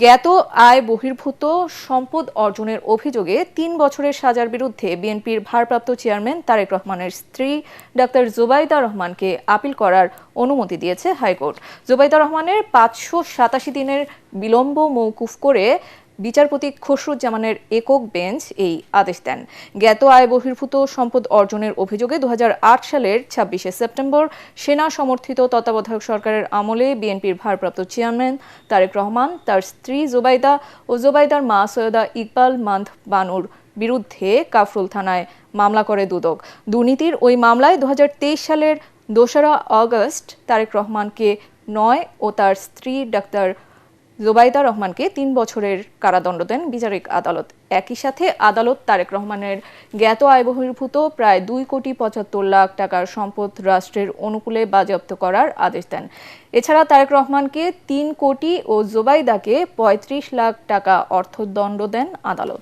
জ্ঞাত আয় বহির্ভূত সম্পদ অর্জনের অভিযোগে ৩ বছরের সাজার বিরুদ্ধে বিএনপির ভারপ্রাপ্ত চেয়ারম্যান তারেক রহমানের স্ত্রী ডাক্তার জুবাইদা রহমানকে আপিল করার অনুমতি দিয়েছে হাইকোর্ট। জুবাইদা রহমানের ৫৮৭ দিনের বিলম্ব মওকুফ করে বিচারপতি খসরুজ্জামানের একক বেঞ্চ এই আদেশ দেন। জ্ঞাত আয় বহির্ভূত সম্পদ অর্জনের অভিযোগে ২০০৮ সালের ২৬শে সেপ্টেম্বর সেনা সমর্থিত তত্ত্বাবধায়ক সরকারের আমলে বিএনপির ভারপ্রাপ্ত চেয়ারম্যান তারেক রহমান, তার স্ত্রী জুবাইদা ও জুবাইদার মা সৈয়দা ইকবাল মান্থ বানুর বিরুদ্ধে কাফরুল থানায় মামলা করে দুদক। দুর্নীতির ওই মামলায় ২০২৩ সালের ২রা আগস্ট তারেক রহমানকে ৯ ও তার স্ত্রী ডাক্তার জুবাইদা রহমানকে ৩ বছরের কারাদণ্ড দেন বিচারিক আদালত। একই সাথে আদালত তারেক রহমানের জ্ঞাত আয় বহির্ভূত প্রায় ২,৭৫,০০,০০০ টাকার সম্পদ রাষ্ট্রের অনুকূলে বাজেয়াপ্ত করার আদেশ দেন। এছাড়া তারেক রহমানকে ৩ কোটি ও জুবাইদাকে ৩৫ লাখ টাকা অর্থদণ্ড দেন আদালত।